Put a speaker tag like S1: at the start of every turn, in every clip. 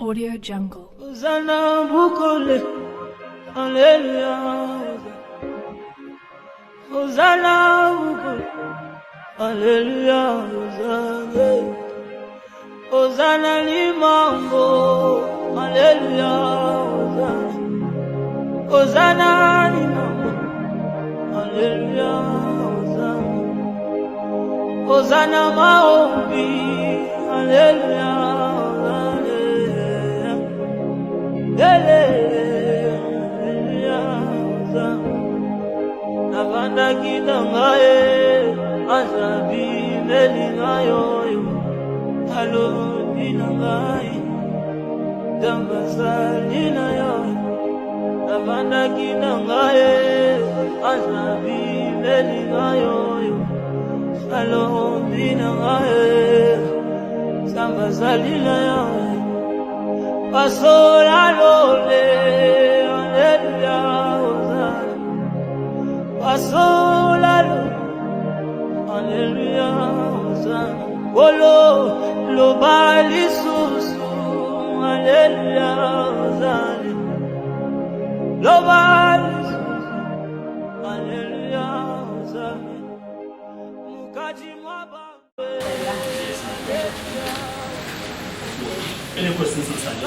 S1: Audio Jungle.
S2: Hosanna Bukole, Hallelujah. Hosanna Bukole, Hallelujah. Hosanna, Hosanna Limango, Hallelujah. Hosanna Limango, Hallelujah. Hosanna Maombi, Hallelujah. Navanda kidangaye azabi melingayo halo binangai dambazalina yo Navanda kidangaye azabi melingayo halo binangai dambazalina yo Pasola lole, hallelujah, Pasola lole, hallelujah, Bolo, lo bali susu, hallelujah, lo bali susu, hallelujah, Mukaji mwaba.
S3: Any questions on Sunday?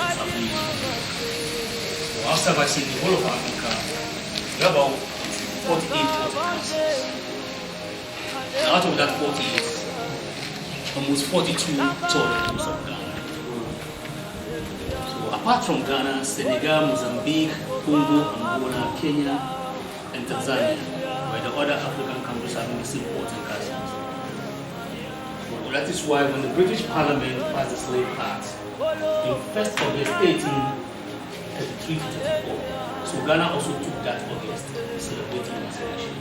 S3: After vaccine, the whole of Africa, we have about 48 countries. And out of that 48, almost 42 tourism of Ghana. So apart from Ghana, Senegal, Mozambique, Congo, Angola, Kenya, and Tanzania, where the other African countries having the same ports and castles. So that is why when the British Parliament passed the Slave Act, in 1st August 1833-34. So Ghana also took that August celebrating emancipation.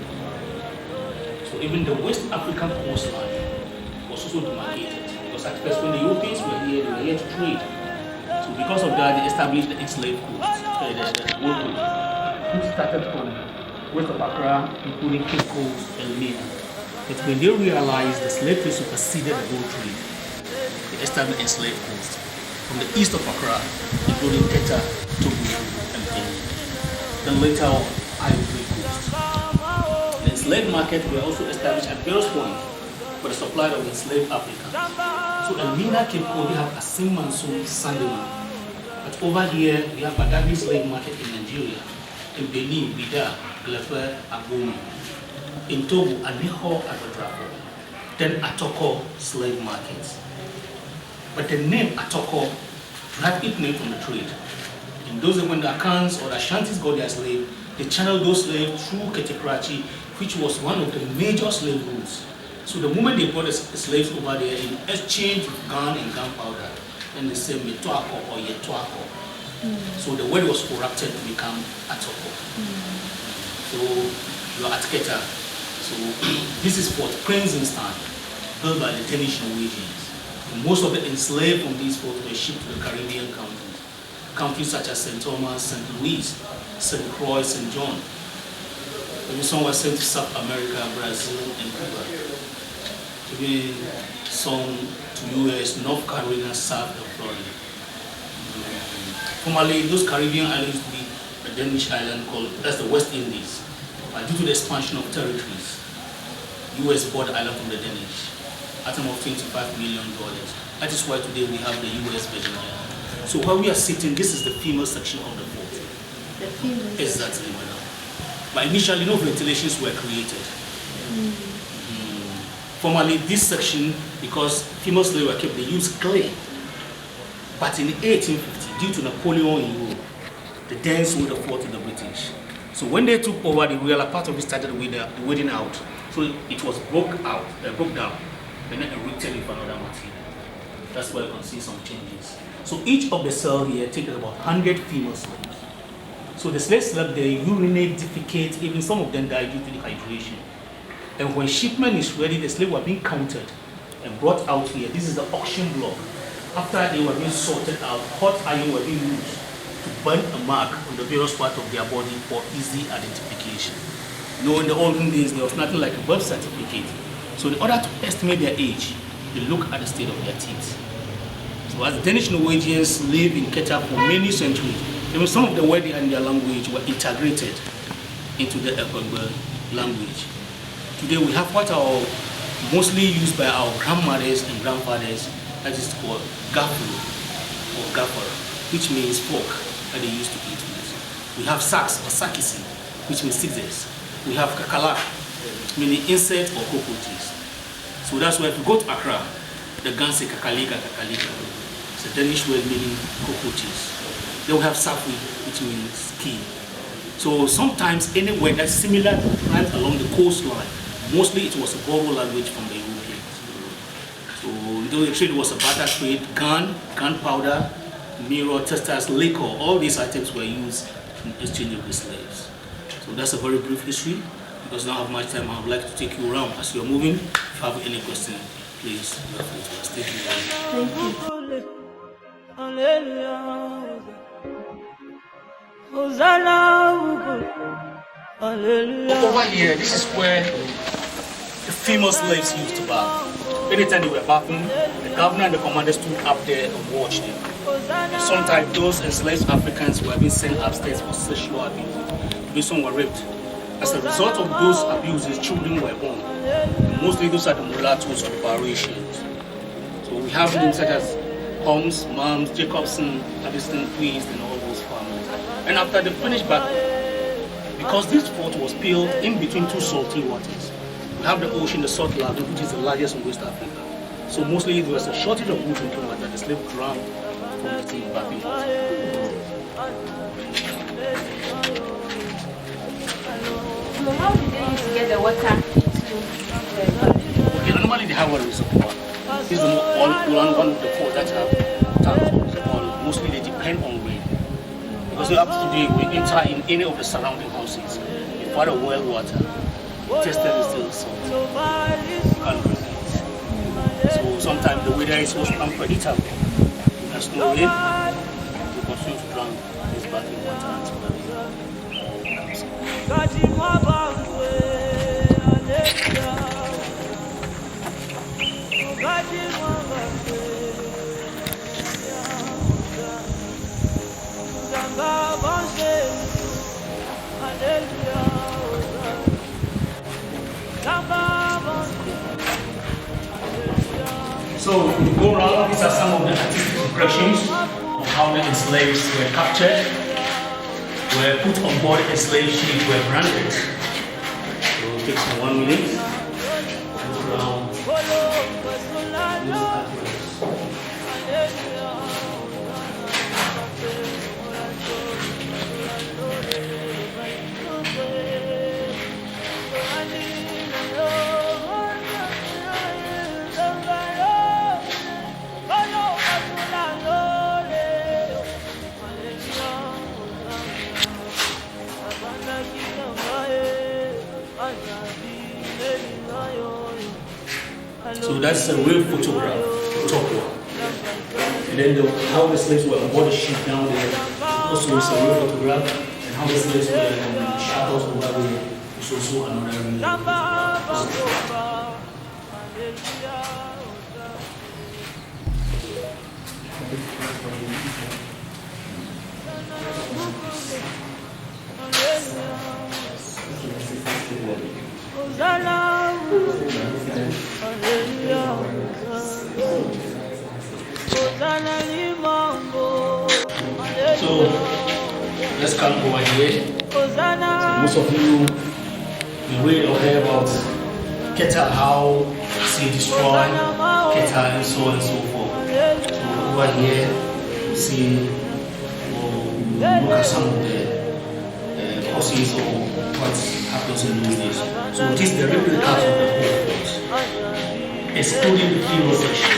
S3: So even the West African coastline was also demarcated because at first when the Europeans were here, they were here to trade. So because of that, they established the enslaved coast, the Gold Coast, which started from west of Accra, including Cape Coast and Elmina. But when they realized the slave trade superseded the gold trade, they established enslaved coast. From the east of Accra, including Keta, Togo, and Benin. Then later Ivory Coast. The enslaved market were also established at various points for the supply of enslaved Africans. So Elmina, Cape Coast, we have Asim Mansour, Sandeman. But over here, we have Badagry slave market in Nigeria. In Benin, Bida, Glefer, Agomi. In Togo, Aniho, Abadrafo. Then Atoko slave markets. But the name Atoko had its name from the trade. In those days when the Akans or the Ashantis got their slave, they channeled those slaves through Kete, which was one of the major slave routes. So the moment they brought the slaves over there in exchange with gun and gunpowder, then they say Metuako or Yetuako. So the word was corrupted to become Atoko. So you are at Keta. So this is Fort Princeton, built by the Danish Norwegians. Most of the enslaved from these ports were shipped to the Caribbean countries. Countries such as St. Thomas, St. Louis, St. Croix, St. John. Even some were sent to South America, Brazil, and Cuba. Even some to US, North Carolina, South, and Florida. Formerly, those Caribbean islands used to be a Danish island called, that's the West Indies. But due to the expansion of territories, US bought the island from the Danish. At of $25 million. That is why today we have the US Virgin Islands. So where we are sitting, this is the female section of the fort.
S4: The female
S3: Exactly, madam. But initially, no ventilations were created. Formerly, this section, because female slaves were kept, they used clay. But in 1850, due to Napoleon in Europe, the Danes sold the fort to the British. So when they took over, the real part of it started with the weeding out. So it was broke down. And then erected with another material. That's why you can see some changes. So each of the cells here takes about 100 female slaves. So the slaves slept there, urinate, defecate, even some of them died due to dehydration. And when shipment is ready, the slaves were being counted and brought out here. This is the auction block. After they were being sorted out, hot iron were being used to burn a mark on the various parts of their body for easy identification. You know, in the olden days, there was nothing like a birth certificate. So in order to estimate their age, they look at the state of their teeth. So as the Danish Norwegians lived in Keta for many centuries, even some of the words in their language were integrated into the Ekwe language. Today we have what are mostly used by our grandmothers and grandfathers, that is called gafuru or gafara, which means fork that they used to eat with. We have saks or sakisi, which means scissors. We have kakala, meaning insect or cockroaches. So that's why if you go to Accra, the Gan say kakalika, kakalika. It's a Danish word meaning cockroaches. Then we have safi, which means key. So sometimes any word that's similar right along the coastline, mostly it was a borrowed language from the Europeans. So the trade was a barter trade, gunpowder, mirror, textiles, liquor, all these items were used in exchange of the slaves. So that's a very brief history. Because I don't have much time, I would like to take you around as you're moving. If you have any question, please feel free to ask. Thank you. Over here, this is where the female slaves used to bath. Anytime they were bathing, the governor and the commander stood up there and watched them. And sometimes those enslaved Africans were being sent upstairs for sexual abuse. Some were raped. As a result of those abuses, children were born. And mostly those are the mulattoes or variations. So we have names such as Holmes, Mams, Jacobson, Addison, Priest, and all those families. And after the finished battle, because this fort was built in between two salty waters, we have the ocean, the Salt Lagoon, which is the largest in West Africa. So mostly there was a shortage of good drinking water. The slave drowned from the sea bathing water.
S1: So how did they used to get the water
S3: Okay, normally they have a reservoir. This is one of the four that have tanks. Mostly they depend on rain. Because up to today, we enter in any of the surrounding houses. You find a well water, tested is still salt. You can't drink it. So sometimes the weather is also unpredictable. There's no rain, we continue to drown this bathing water until the rain comes. So if we go around, these are some of the artistic impressions of how the enslaved were captured, were put on board a slave ship, were branded. So it takes 1 minute. Go around. So that's a real photograph, top one. And then how the slaves were on board the ship down there, also is a real photograph. And how the slaves were in the shackles over there is also another real photograph. So let's come over here. Most of you read or hear about Keta, how sea destroy Keta and so on and so forth. So over here you see, look at some of the causes or what happens in those days. So it is the replicas of the whole fort, excluding the female section,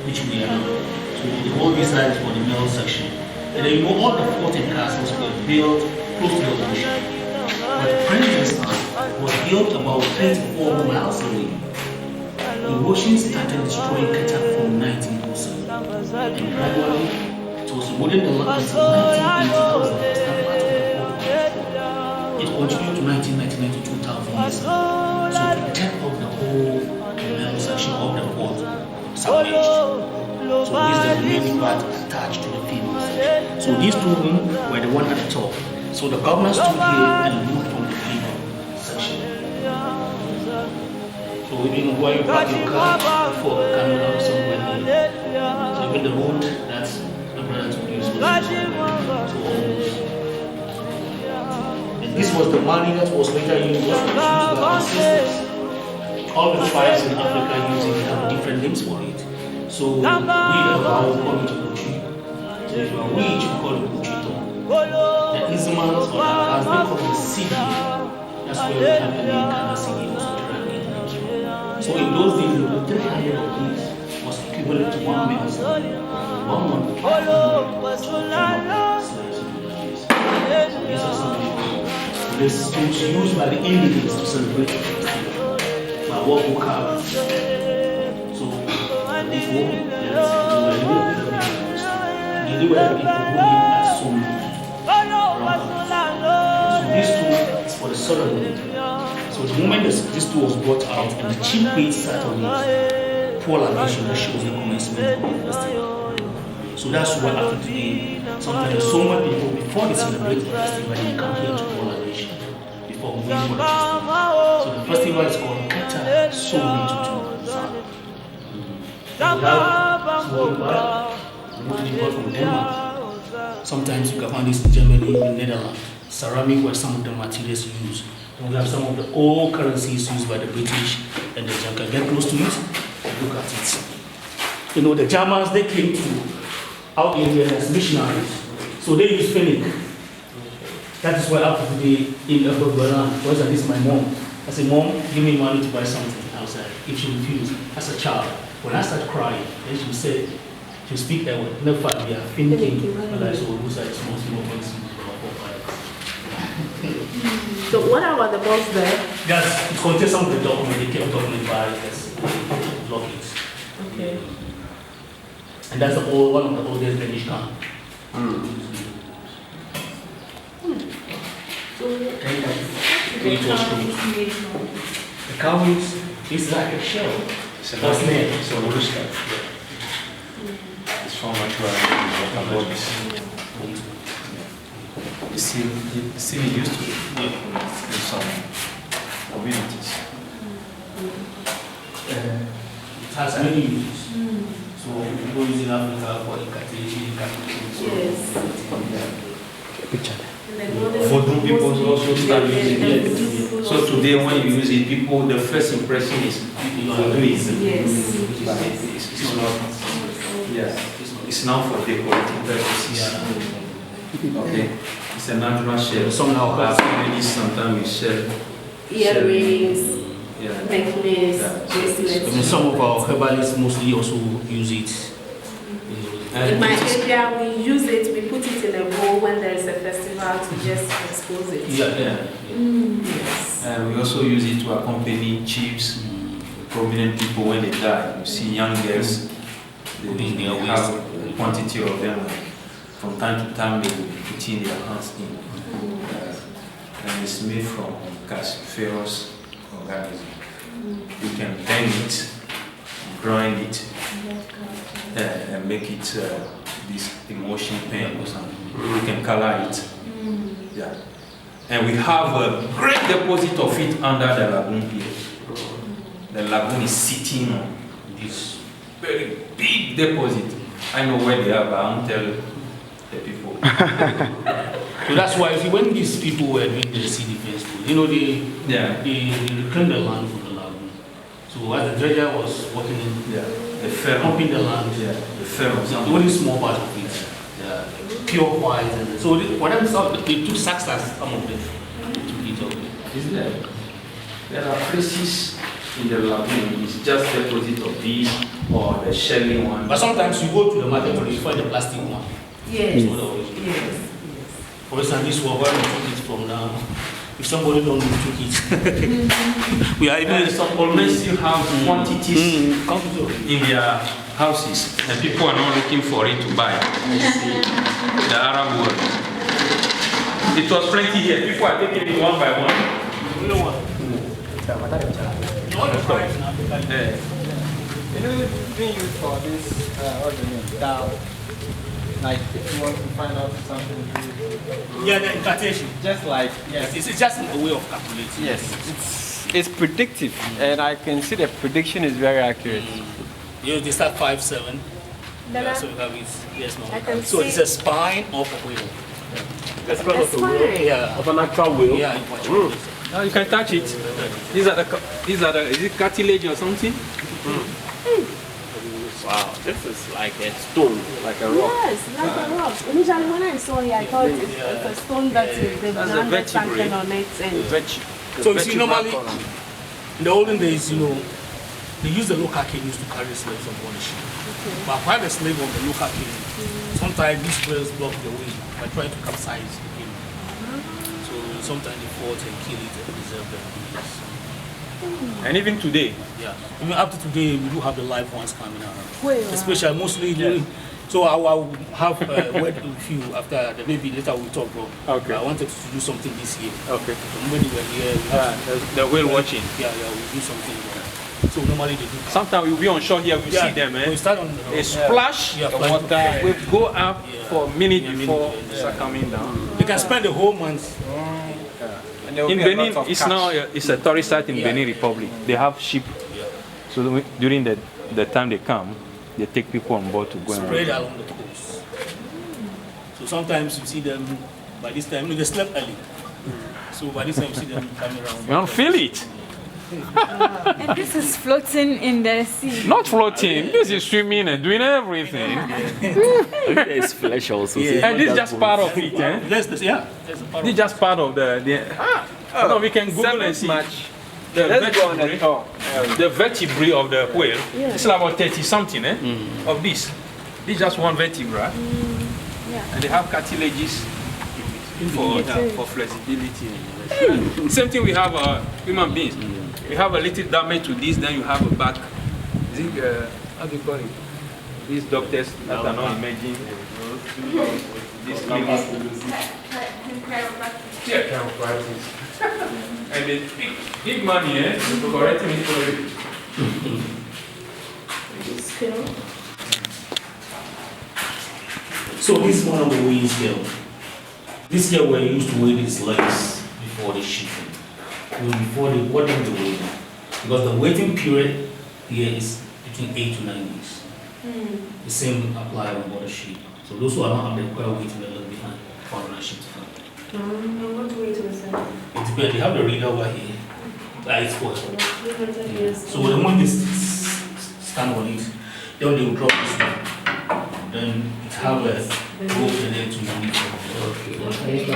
S3: which we are now. So the whole design is for the male section. And then you know all the fort and castles were built close to the ocean. But Princeton was built about 24 miles away. The ocean started destroying Keta from 1907. And gradually, it was within the land until 1980. It continued to 1999 to 2000. So the depth of the whole male section of the fort submerged. So this is the remaining part attached to the female section. So these two rooms were the one at the top. So the governor stood here and moved from the female section. So even when you park your car before the camera somewhere here. So even the road that's the brother took use was so almost. And this was the money that was later used by our sisters. All the tribes in Africa using have different names for it. So we have our call it Buchi. So if you are rich, we call it Buchito. The Ismans or the Akas, they call it Sidi. That's where we have the name Kana Sidi also translated names from. So in those days, the 300 of these was equivalent to 1 million. 1 month. These are some people. This is used by the Indians to celebrate the festival. By what we call it. So this woman, they were people who live at Sulu. So these two is for the southern wind. So the moment this two was brought out and the chief priest sat on it, poor libation that shows the commencement of the festival. So that's why after today, sometimes so many people before they celebrate the festival, they come here to pour libation before we win for the festival. So the festival is called Keta So Tutu. We have small bar, from Denmark. Sometimes you can find this in Germany, in Netherlands. Ceramic were some of the materials used. And we have some of the old currencies used by the British and the Janka. Get close to it and look at it. You know, the Germans, they came to our area as missionaries. So they use Finnic. That is why after today in Berlin, for example, this is my mom. I said, Mom, give me money to buy something outside. If she refused, as a child, when I started crying, then she said, she would speak that way. Never fact, we are thinking, but I saw who's like small points.
S1: So what about the box there?
S3: Yes, it contains some of the documents they kept talking about. Let's block it.
S1: Okay.
S3: And that's the old, one of the oldest Danish camp.
S1: So
S3: It was cool. The cow is like a shell.
S4: It's a mollusca. It's from natural bodies. You see used to in some communities.
S3: It has many uses. So people use in Africa for incantation.
S1: yes.
S4: Picture.
S1: For
S4: Voodoo people also start using it. So today when you use it, people, the first impression is voodooism.
S1: Yes.
S4: But it's not. Yeah. It's now for decorative purposes. Okay. It's a natural shell.
S3: Somehow,
S4: sometimes we shell.
S1: Earrings,
S4: Yeah.
S1: necklace,
S3: I
S1: bracelets.
S3: mean, some of our herbalists mostly also use it.
S1: In my area, we use it, we put it in a bowl when there is a festival to just expose it.
S4: Yeah.
S1: Yes.
S4: We also use it to accompany chiefs, prominent people when they die. You see young girls, they have a quantity of them. From time to time, they will be putting their hands in. And it's made from cruciferous organism. You can bend it, grind it, and make it this emotion pain or something. You can color it. Yeah. And we have a great deposit of it under the lagoon here. The lagoon is sitting on this very big deposit. I know where they are, but I won't tell the people.
S3: So that's why, see, when these people were doing the sea defense, you know, they reclaimed the land from the lagoon. So as the dredger was working in, pumping the land,
S4: the ferrums,
S3: only small part of it, pure white. And so for them, they took sacks as some of them to eat up.
S4: Is there? There are places in the lagoon, it's just deposit of these or the shelling one.
S3: But sometimes you go to the market and you find the plastic one.
S1: Yes.
S3: Yes. For instance, this one, where we took it from now. If somebody don't took it, we are even
S4: unless you have quantities in their houses and people are not looking for it to buy. The Arab world. It was plenty here. People are taking it one by one.
S3: You know what? All the tribes in Africa.
S5: You know, it's being used for this, what's the name? Down. Like, if you want to find out something.
S3: Yeah, the incantation.
S5: Just like, yes.
S3: It's just a way of calculating.
S5: Yes, it's predictive, and I can see the prediction is very accurate.
S3: You they start 5-7.
S1: Then
S3: Yeah,
S1: I-
S3: so we have it. Yes,
S1: I
S3: ma'am.
S1: can
S3: So
S1: see-
S3: it's a spine of a wheel.
S6: That's part of the wheel.
S1: fine.
S3: Yeah.
S6: Of an actual wheel.
S3: Yeah, in Portuguese.
S4: Now you can touch it. These are the, is it cartilage or something?
S6: Wow, this is like a stone, like a rock.
S1: Yes, like a rock. Initially, when I saw it, I thought it's a stone that they've
S4: That's a
S1: landed something
S4: vertebrae.
S1: on it. And
S3: So you see, normally, in the olden days, they use the local canoes to carry slaves on board the ship. But while the slave on the local canoe, sometimes these whales block the way by trying to capsize the canoe. So sometimes they fought and kill it and preserve them.
S4: And even today,
S3: Yeah. I mean, up to today, we do have the live ones coming out.
S1: Wait, wow.
S3: Especially, mostly during. So I will have a word with you after the baby. Later we'll talk, bro.
S4: Okay.
S3: I wanted to do something this year.
S4: okay.
S3: When we were here, we have
S4: The whale watching.
S3: yeah, we do something. So normally they do.
S4: Sometimes we'll be on shore here, we see them,
S3: We
S4: eh?
S3: start on
S4: They splash
S3: Yeah,
S4: the
S3: fly to-
S4: water, we go up
S3: Yeah.
S4: for a minute
S3: Yeah,
S4: before
S3: minute,
S4: start coming down.
S3: They can spend the whole month.
S5: And there will
S4: In
S5: be a lot
S4: Benin,
S5: of
S4: it's
S5: catch.
S4: now it's a tourist site in
S3: Yeah.
S4: Benin Republic. They have sheep,
S3: Yeah.
S4: so during the time they come, they take people on board to go
S3: Spread
S4: and.
S3: along the coast. So sometimes you see them by this time. They slept early. So by this time you see them coming around.
S4: You don't feel it.
S7: And this is floating in the sea.
S4: Not floating. This is swimming and doing everything.
S6: There's flesh also.
S3: Yeah.
S4: And this is just part of it, eh?
S3: That's the part
S4: This is just part of the no, we can Google and
S5: Seventh
S4: see.
S5: match.
S4: The
S5: Let's go on the
S4: vertebrae,
S5: tour.
S4: the vertebrae of the whale. It's about 30 something, eh? Of this. This is just one vertebra. And they have cartilages for flexibility. Same thing we have human beings. You have a little damage to this, then you have a back. Is it, how do you call it? These doctors that are not imaging this and they big money, eh? Correcting it for you.
S3: So this is one of the weighing scale. This scale were used to weigh these legs before the shipping. Before they put them to weigh them. Because the waiting period here is between 8 to 9 weeks. The same apply on board the ship. So those who are not have the required weight will look behind for the ship to come.
S1: what weight was that?
S3: It depends. They have the reader over here. That is for.
S1: 300 years.
S3: So the moment they stand on it, then they will drop this one. Then it have a rope and then to monitor.
S7: If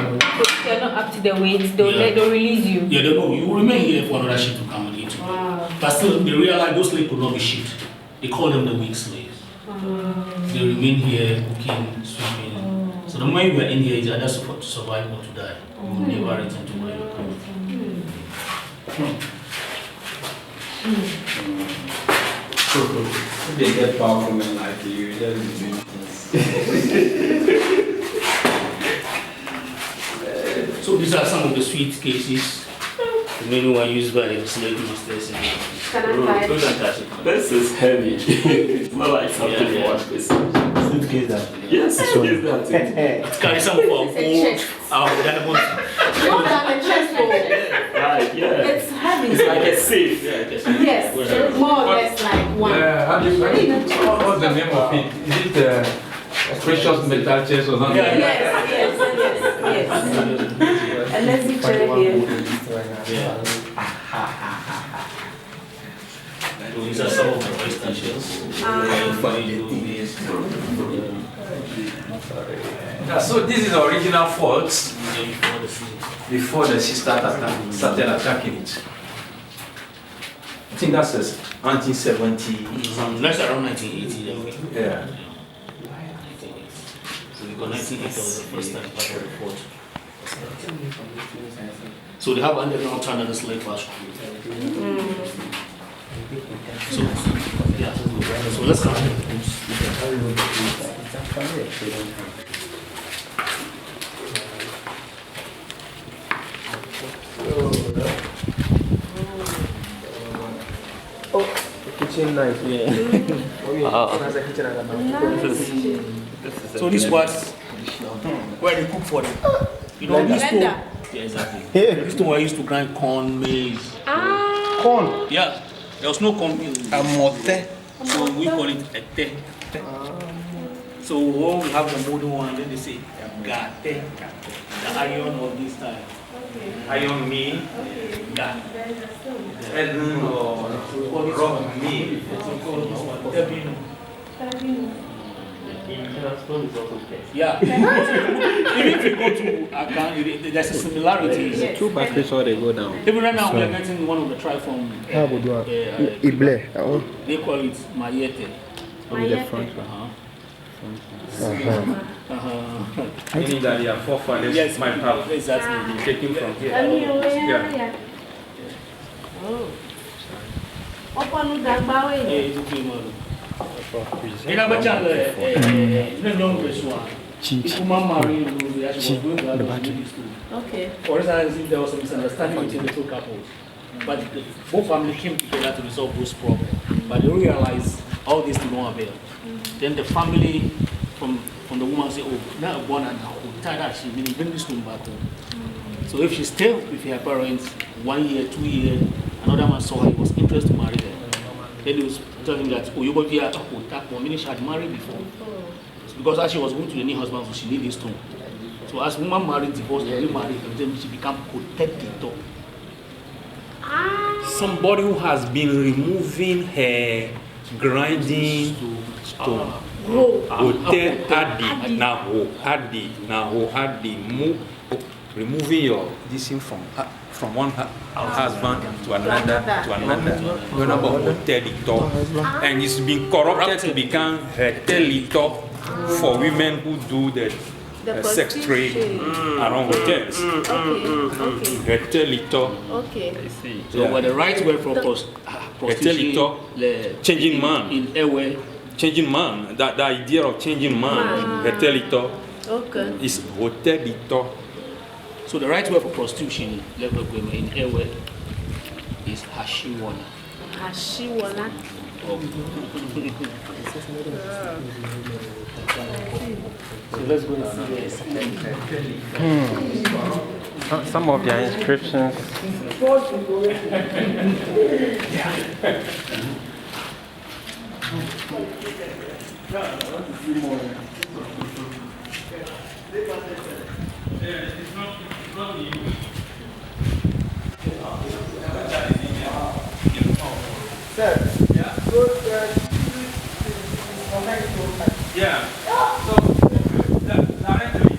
S7: you're not up to the weight,
S3: Yeah.
S7: they'll release you.
S3: Yeah, they know. You will remain here for another ship to come and eat you.
S1: Wow.
S3: But still, they realize those slaves could not be shipped. They call them the weak slaves. They remain here, cooking, swimming. So the moment you are in here, it's either to survive or to die. You will never return to where you come from.
S5: They get powerful men like you, just do
S3: So these are some of the sweet cases. The many one used by the slave masters.
S1: Can I buy
S3: Go
S1: it?
S3: and touch it.
S6: This is heavy. It's not like something
S3: Yeah,
S6: you
S3: yeah.
S6: watch this.
S2: Suitcase that.
S6: Yes, it's that.
S3: Carry some of our
S1: It's a
S3: old,
S1: chest.
S3: our diamonds.
S1: More than a chest ball.
S6: Right, yeah.
S1: It's heavy.
S6: It's like a safe.
S1: Yes, more or less like one.
S4: How do you, what's the name of it? Is it precious metal chest or something?
S1: Yes, yes. And let's see chair here.
S3: So these are some of the oyster shells.
S4: Yeah, so this is the original faults
S3: Before the sea.
S4: before the sea started attacking it. I think that's 1970.
S3: That's around 1980. Then we,
S4: Yeah.
S3: So we got 1980 was the first time part of the port. So they have underground tunnel that's like fast. So yeah. So let's come.
S5: kitchen nice.
S6: Yeah.
S5: As a kitchen
S3: So this was where they cook for them. You know, this stone.
S1: Blender.
S3: Yeah, exactly. This stone where I used to grind corn, maize.
S5: corn.
S3: Yeah, there was no corn mill.
S5: Amote.
S3: So we call it ete. So when we have the modern one, then they say gate. The iron of this time.
S4: Iron meal,
S3: Gate.
S4: Edmund or rock meal.
S3: Yeah. Even if you go to Akan, there's a similarity.
S5: Two batteries or they go down.
S3: Even right now, we are getting one of the tribe from
S5: Ible.
S3: they call it Mayete.
S5: With the front one.
S4: Meaning that their forefathers
S3: Yes,
S4: might have
S3: exactly.
S4: been taken from here.
S1: Yeah. Oh. Open the bar.
S3: In Abachan, young person, people marry, the battery.
S1: Okay.
S3: For instance, if there was a misunderstanding between the two couples, but both families came together to resolve those problems, but they realized all this did not avail. Then the family from the woman say, oh, now I'm born and now, tired that she meaning bring this woman back home. So if she stayed with her parents 1 year, 2 years, another man saw her, he was interested to marry her. Then he was telling that, oh, you go here, meaning she had married before. So because as she was going to the new husband, so she needed this stone. So as woman married, divorced, they remarried, and then she became protected.
S4: Somebody who has been removing her grinding stone. Hotel removing your this thing from one husband to another. Going about hotelito, and it's been corrupted to become hotelito for women who do the sex trade around hotels. Hotelito.
S1: Okay.
S3: I see. So when the right word for prostitution,
S4: changing man.
S3: In Ewe.
S4: Changing man, the idea of changing man, hotelito, is hotelito.
S3: So the right word for prostitution, in Ewe, is hashiwana.
S1: Hashiwana.
S3: So let's go and see.
S5: Some of their inscriptions.
S4: Yeah. So directly.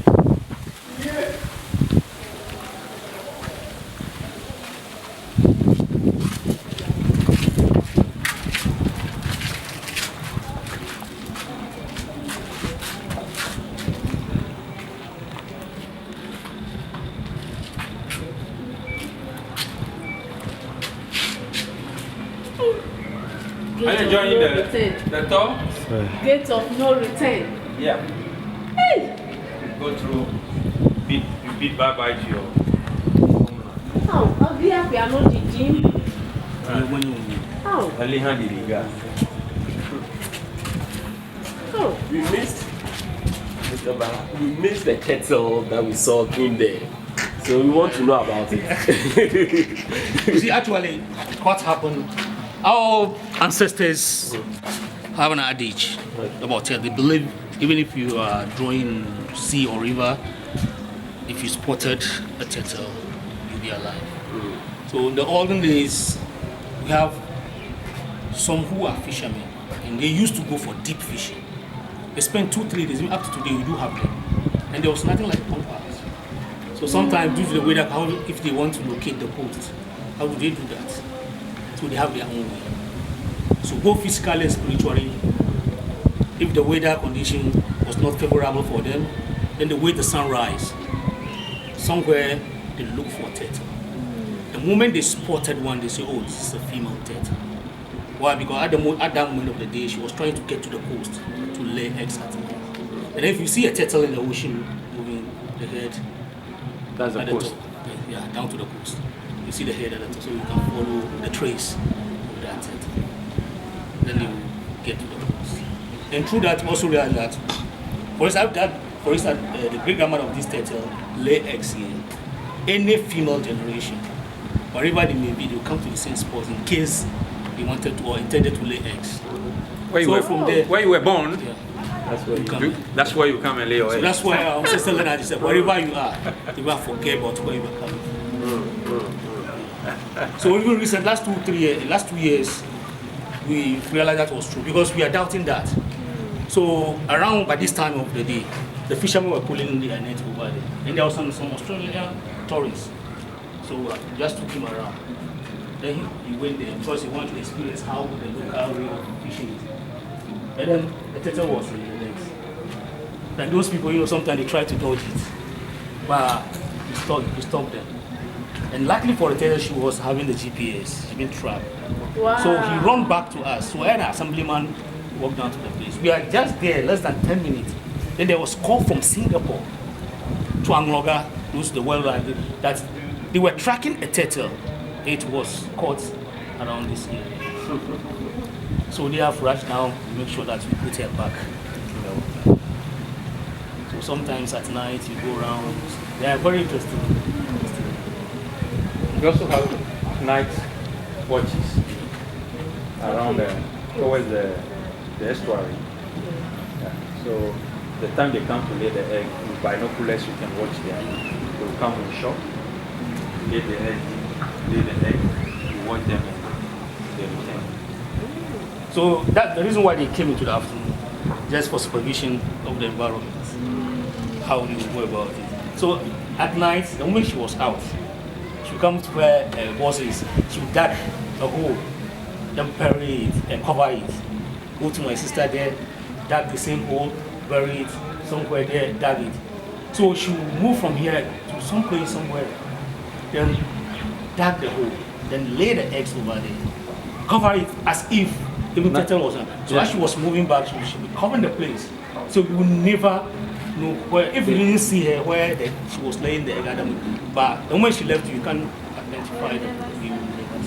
S4: Are you enjoying the tour?
S1: Gate of no return.
S4: Yeah.
S1: Hey.
S4: Go through, you beat bye-bye to your
S1: How? We are not the gym. How?
S4: only hand in the gas.
S1: Oh.
S6: We missed, Mr. Bala, we missed the kettle that we saw in there. So we want to know about it.
S3: You see, actually, what happened, our ancestors have an adage about it. They believe even if you are drawing sea or river, if you spotted a turtle, you'll be alive. So in the olden days, we have some who are fishermen, and they used to go for deep fishing. They spend 2-3 days, even up to today we do have them. And there was nothing like compass. So sometimes due to the weather, if they want to locate the coast, how do they do that? So they have their own way. So both physically and spiritually, if the weather condition was not favorable for them, then they wait the sunrise. Somewhere they look for a turtle. The moment they spotted one, they say, oh, this is a female turtle. Why? Because at that moment of the day, she was trying to get to the coast to lay eggs at night. And if you see a turtle in the ocean moving the head,
S6: That's the
S3: at
S6: coast.
S3: top, yeah, down to the coast. You see the head at the top, so you can follow the trace of that turtle. then they will get to the host. And through that, also realize that, for instance, the great grandmother of this turtle lay eggs here. Any female generation, wherever they may be, they will come to the same spot in case they wanted to or intended to lay eggs.
S4: Where you,
S3: So
S4: were,
S3: from there,
S4: where you were born,
S3: yeah,
S6: That's what
S3: come.
S4: that's where you come and lay your
S3: So
S4: eggs.
S3: that's why our sister Leonard said, wherever you are, never forget about where you are coming from. So even recent last 2 years, we realized that was true because we are doubting that. So around by this time of the day, the fishermen were pulling their net over there, and there was some Australian tourists. So just took him around. Then he went there because he wanted to experience how the local way of fishing is. And then the turtle was in the nets. And those people, sometimes they try to dodge it, but he stopped them. And luckily for the turtle, she was having the GPS, she'd been trapped.
S1: Wow.
S3: So he ran back to us. So when the assemblyman walked down to the place, we are just there less than 10 minutes. Then there was call from Singapore to Angloga, who's the world that they were tracking a turtle. It was caught around this area. So they have rushed now to make sure that we put her back in the water. So sometimes at night you go around. They are very interesting.
S4: We also have night watches around towards the estuary. Yeah. So the time they come to lay the egg, with binoculars you can watch them. They will come in shop, lay the egg, you watch them and they return.
S3: So that's the reason why they came into the afternoon, just for supervision of the environment, how they would go about it. So at night, the moment she was out, she would come to where the boss is, she would dig a hole, then bury it and cover it. Go to my sister there, dig the same hole, bury it, somewhere there, dig it. So she would move from here to some place somewhere, then dig the hole, then lay the eggs over there, cover it as if even turtle was on. So as she was moving back, she would be covering the place. So we would never know where, if you didn't see her where she was laying the egg at the moment. But the moment she left, you can't identify them. You will never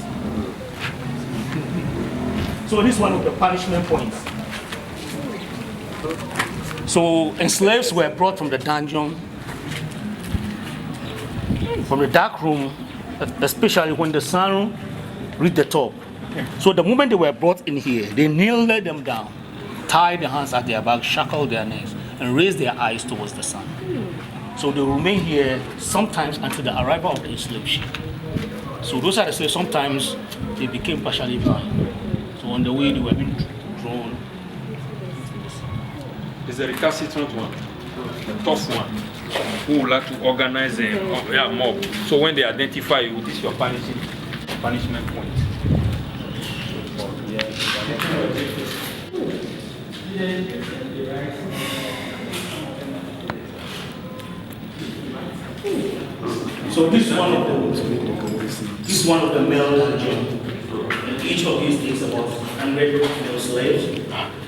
S3: see. So this is one of the punishment points. So enslaved were brought from the dungeon, from the dark room, especially when the sun reached the top. So the moment they were brought in here, they nailed them down, tied their hands at their back, shackled their necks, and raised their eyes towards the sun. So they remain here sometimes until the arrival of the enslaved ship. So those are the slaves. Sometimes they became partially blind. So on the way they were being drawn.
S4: It's the recalcitrant one, the tough one, who would like to organize a mob. So when they identify you, this is your punishment point.
S3: So this is one of the male dungeons. And each of these takes about 100 male slaves.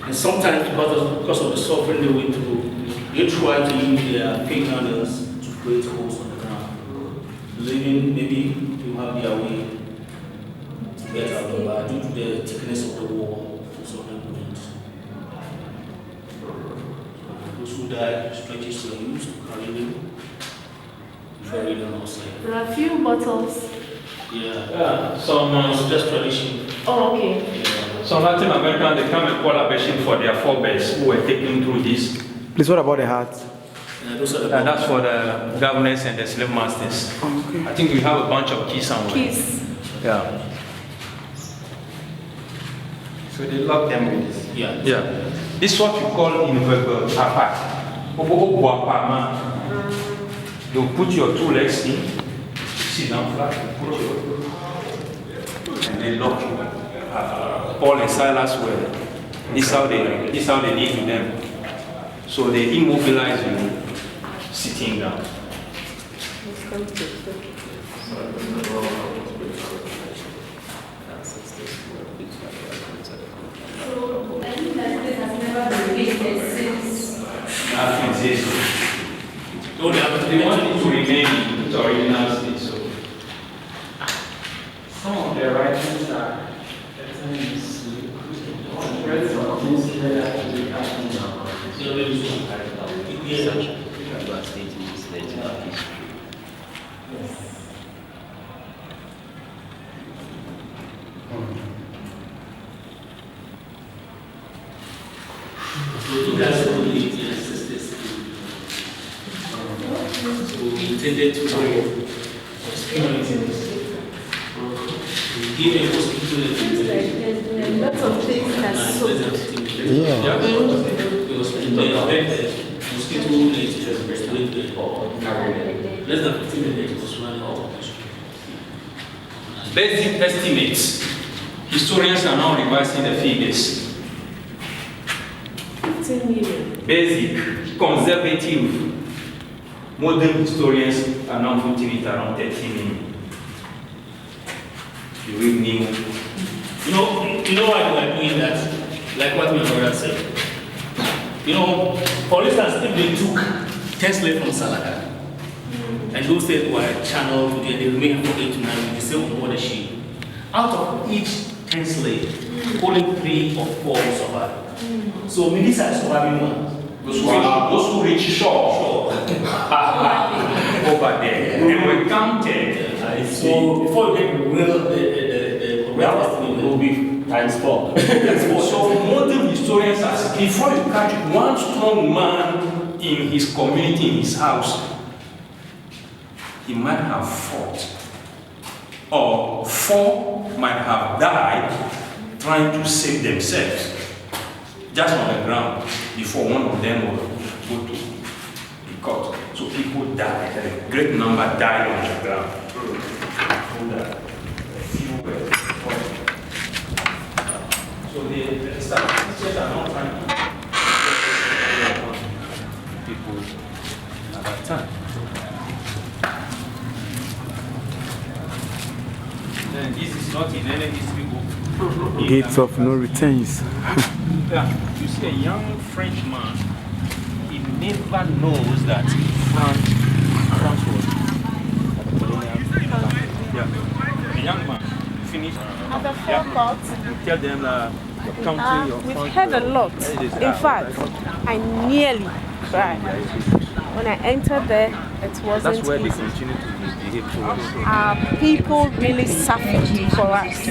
S3: And sometimes because of the suffering they went through, they try to use their fingernails to create holes on the ground. Living, maybe you have their way to get out of the bar due to the thickness of the wall. So they couldn't. Those who died, stretches were used to carry them. Bury them outside.
S1: There are a few bottles.
S3: Yeah. Some just tradition.
S1: Oh, okay.
S3: Yeah.
S4: So Latin American, they come and call a machine for their forebears who were taken through this.
S5: Please, what about the hats?
S3: Those are the
S4: That's for the governors and the slave masters.
S5: Okay.
S4: I think we have a bunch of keys somewhere.
S1: Keys.
S4: Yeah.
S5: So they lock them with this.
S3: Yeah.
S4: Yeah. This is what we call in verbal apa. You put your two legs in, sit down flat, and they lock you. Paul and Silas were. This is how they did to them. So they immobilize you sitting down.
S1: So I think that this has never been visited since.
S4: Nothing exists.
S3: No,
S4: They want it to remain in its original state. So
S5: Some of the writings are
S3: So you guys only ancestors. So we intended to experience this. We give a mosquito
S1: Lots of things that soak.
S5: Yeah.
S3: because in the mosquito net less than 15 minutes was running out of the street.
S4: Basic estimates. Historians are now revising the figures.
S1: 15 million.
S4: Basic, conservative. Modern historians are now putting it around 30 million. You read new.
S3: You know why we are doing that? Like what my brother said. You know, for instance, if they took 10 slaves from Salaka, and those slaves were channeled to the remain for 8 to 9 with the same on board the ship, out of each 10 slaves, only 3 or 4 survived. So Milisa is surviving one.
S4: Those who reach shore over there, and were counted.
S3: So before you get the real estimate,
S6: will be times 4.
S4: So modern historians are saying, before you catch one strong man in his community, in his house, he might have fought, or 4 might have died trying to save themselves, just on the ground, before one of them will go to be caught. So people died, and a great number died on the ground. So the statistics are not trying to people at that time. And this is not in any history book.
S5: Gates of no returns.
S4: Yeah, you see a young Frenchman, he never knows that France was a colonial empire. Yeah, a young man finished.
S7: At the forecourt,
S4: Tell them that your country, your
S7: we've
S4: country.
S7: heard a lot. In fact, I nearly cried. When I entered there, it wasn't
S4: That's where they
S7: easy.
S4: continue to behave towards us.
S7: Our people really suffered for us.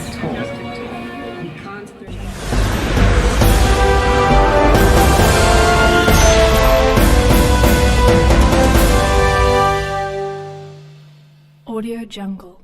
S8: Audio Jungle.